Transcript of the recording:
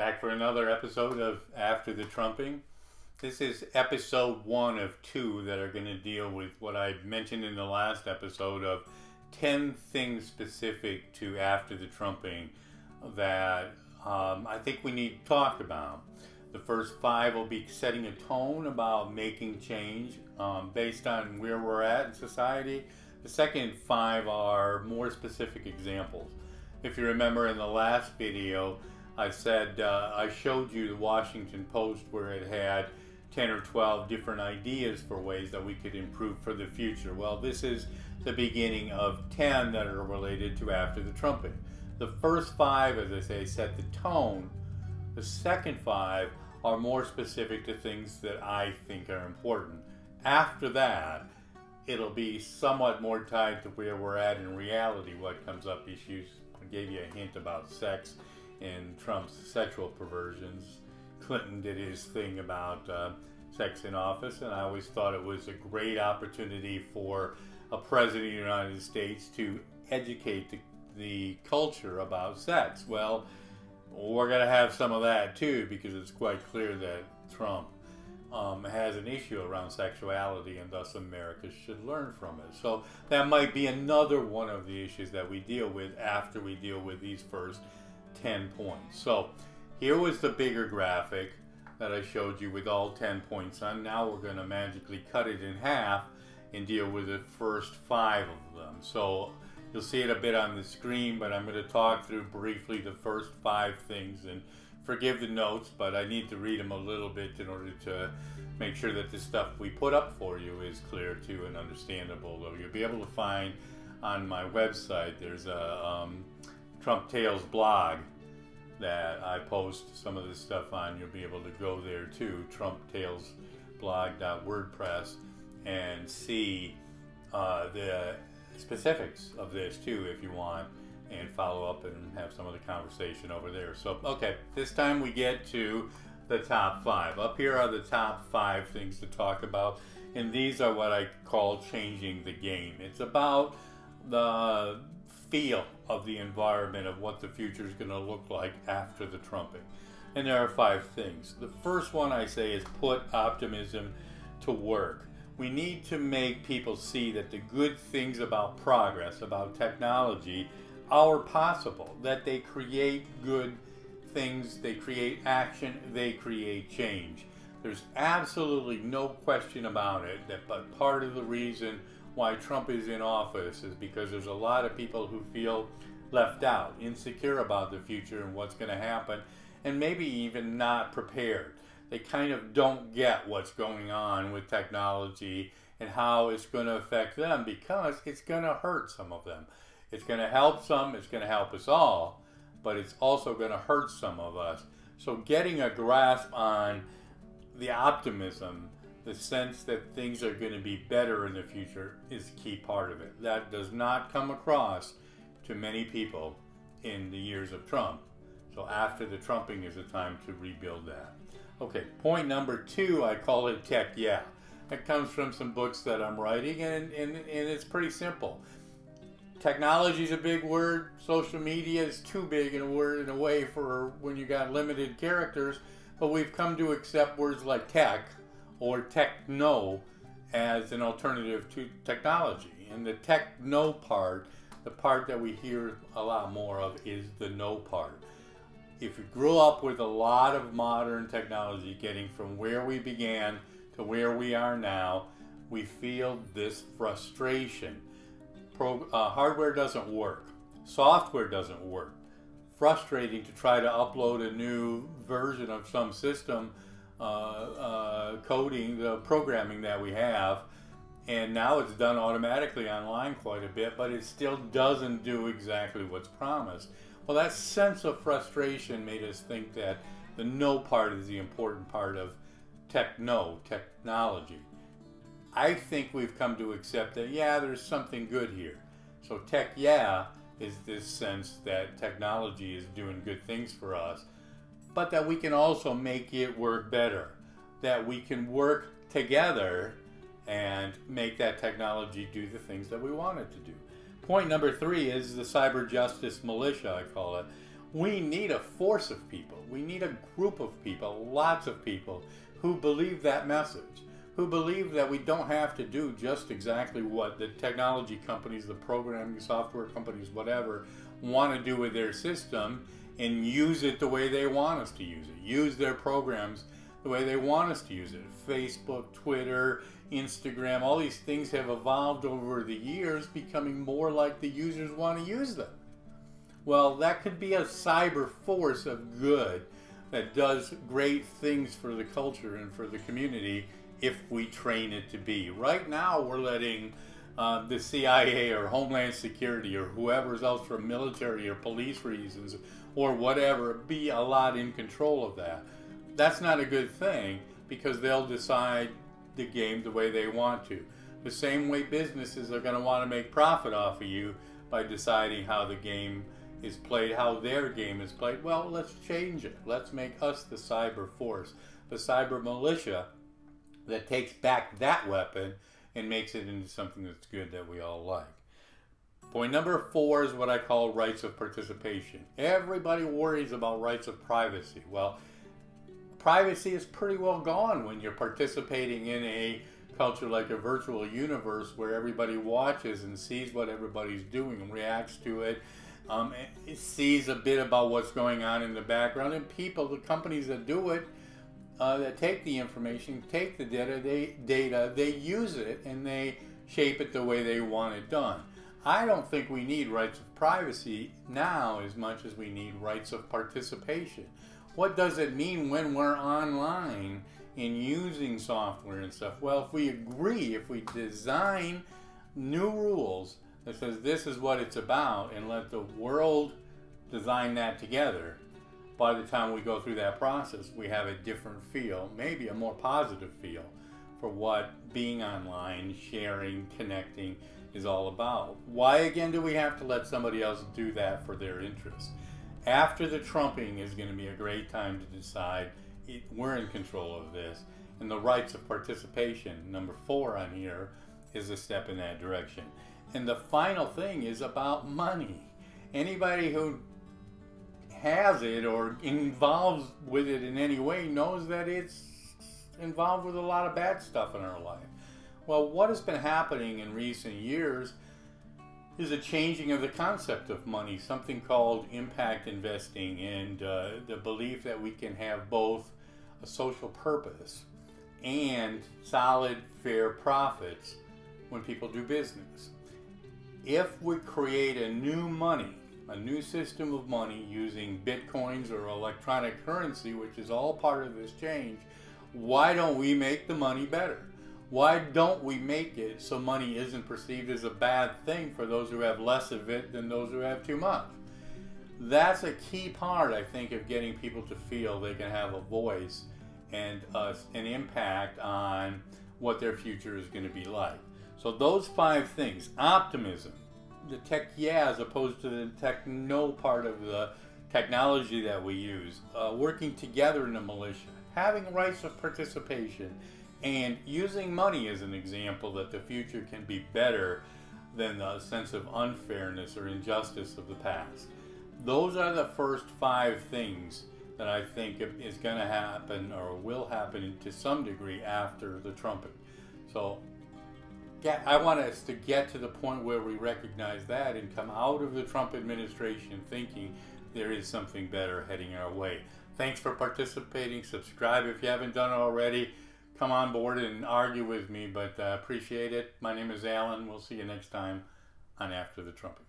Back for another episode of After the Trumping. This is episode 1 of 2 that are going to deal with what I mentioned in the last episode of 10 things specific to After the Trumping that I think we need to talk about. The first 5 will be setting a tone about making change based on where we're at in society. The second 5 are more specific examples. If you remember in the last video, I said I showed you the Washington Post where it had 10 or 12 different ideas for ways that we could improve for the future. Well, this is the beginning of 10 that are related to After the Trumping. The first 5, as I say, set the tone. The second 5 are more specific to things that I think are important. After that, it'll be somewhat more tied to where we're at in reality, what comes up issues. I gave you a hint about sex and Trump's sexual perversions. Clinton did his thing about sex in office, and I always thought it was a great opportunity for a president of the United States to educate the culture about sex. Well, we're going to have some of that too, because it's quite clear that Trump has an issue around sexuality, and thus America should learn from it. So that might be another one of the issues that we deal with after we deal with these first 10 points. So here was the bigger graphic that I showed you with all 10 points on. Now we're going to magically cut it in half and deal with the first 5 of them. So you'll see it a bit on the screen, but I'm going to talk through briefly the first 5 things, and forgive the notes, but I need to read them a little bit in order to make sure that the stuff we put up for you is clear too and understandable. Though you'll be able to find on my website, there's a Trump Tales blog that I post some of this stuff on. You'll be able to go there too, trumptalesblog.wordpress, and see the specifics of this too if you want, and follow up and have some of the conversation over there. So, okay, this time we get to the top 5. Up here are the top 5 things to talk about, and these are what I call changing the game. It's about the feel of the environment of what the future is going to look like after the trumping. And there are 5 things. The first one I say is put optimism to work. We need to make people see that the good things about progress, about technology, are possible, that they create good things, they create action, they create change. There's absolutely no question about it but part of the reason why Trump is in office is because there's a lot of people who feel left out, insecure about the future and what's going to happen, and maybe even not prepared. They kind of don't get what's going on with technology and how it's going to affect them, because it's going to hurt some of them. It's going to help some, it's going to help us all, but it's also going to hurt some of us. So getting a grasp on the optimism, the sense that things are going to be better in the future, is a key part of it. That does not come across to many people in the years of Trump. So after the trumping is a time to rebuild that. Okay, point number 2, I call it tech yeah. That comes from some books that I'm writing, and it's pretty simple. Technology is a big word. Social media is too big in a word in a way for when you got limited characters, but we've come to accept words like tech or techno as an alternative to technology. And the techno part, the part that we hear a lot more of, is the no part. If you grew up with a lot of modern technology, getting from where we began to where we are now, we feel this frustration. Hardware doesn't work. Software doesn't work. Frustrating to try to upload a new version of some system coding, the programming that we have, and now it's done automatically online quite a bit, but it still doesn't do exactly what's promised. Well, that sense of frustration made us think that the no part is the important part of technology. I think we've come to accept that, yeah, there's something good here. So tech yeah is this sense that technology is doing good things for us, but that we can also make it work better, that we can work together and make that technology do the things that we want it to do. Point number 3 is the cyber justice militia, I call it. We need a force of people. We need a group of people, lots of people, who believe that message, who believe that we don't have to do just exactly what the technology companies, the programming software companies, whatever, want to do with their system, and use it the way they want us to use it. Use their programs the way they want us to use it. Facebook, Twitter, Instagram, all these things have evolved over the years, becoming more like the users want to use them. Well, that could be a cyber force of good that does great things for the culture and for the community if we train it to be. Right now, we're letting the CIA or Homeland Security or whoever's else for military or police reasons or whatever be a lot in control of that. That's not a good thing, because they'll decide the game the way they want to. The same way businesses are going to want to make profit off of you by deciding how the game is played, how their game is played. Well, let's change it. Let's make us the cyber force, the cyber militia that takes back that weapon and makes it into something that's good that we all like. Point number 4 is what I call rights of participation. Everybody worries about rights of privacy. Well, privacy is pretty well gone when you're participating in a culture like a virtual universe where everybody watches and sees what everybody's doing and reacts to it. It sees a bit about what's going on in the background, and people, the companies that do it, that take the information, take the data, they use it and they shape it the way they want it done. I don't think we need rights of privacy now as much as we need rights of participation. What does it mean when we're online and using software and stuff? Well, if we agree, if we design new rules that says this is what it's about and let the world design that together, by the time we go through that process, we have a different feel, maybe a more positive feel for what being online, sharing, connecting is all about. Why again do we have to let somebody else do that for their interests? After the Trumping is going to be a great time to decide we're in control of this, and the rights of participation, number 4 on here, is a step in that direction. And the final thing is about money. Anybody who has it or involves with it in any way knows that it's involved with a lot of bad stuff in our life. Well, what has been happening in recent years is a changing of the concept of money, something called impact investing, and the belief that we can have both a social purpose and solid, fair profits when people do business. If we create a new money, a new system of money using bitcoins or electronic currency, which is all part of this change, why don't we make the money better? Why don't we make it so money isn't perceived as a bad thing for those who have less of it than those who have too much? That's a key part, I think, of getting people to feel they can have a voice and an impact on what their future is going to be like. So those 5 things: optimism, the tech as opposed to the techno part of the technology that we use, working together in a militia, having rights of participation, and using money as an example that the future can be better than the sense of unfairness or injustice of the past. Those are the first 5 things that I think is going to happen or will happen to some degree after the trumpet. So I want us to get to the point where we recognize that and come out of the Trump administration thinking there is something better heading our way. Thanks for participating. Subscribe if you haven't done it already. Come on board and argue with me, but appreciate it. My name is Alan. We'll see you next time on After the Trumpet.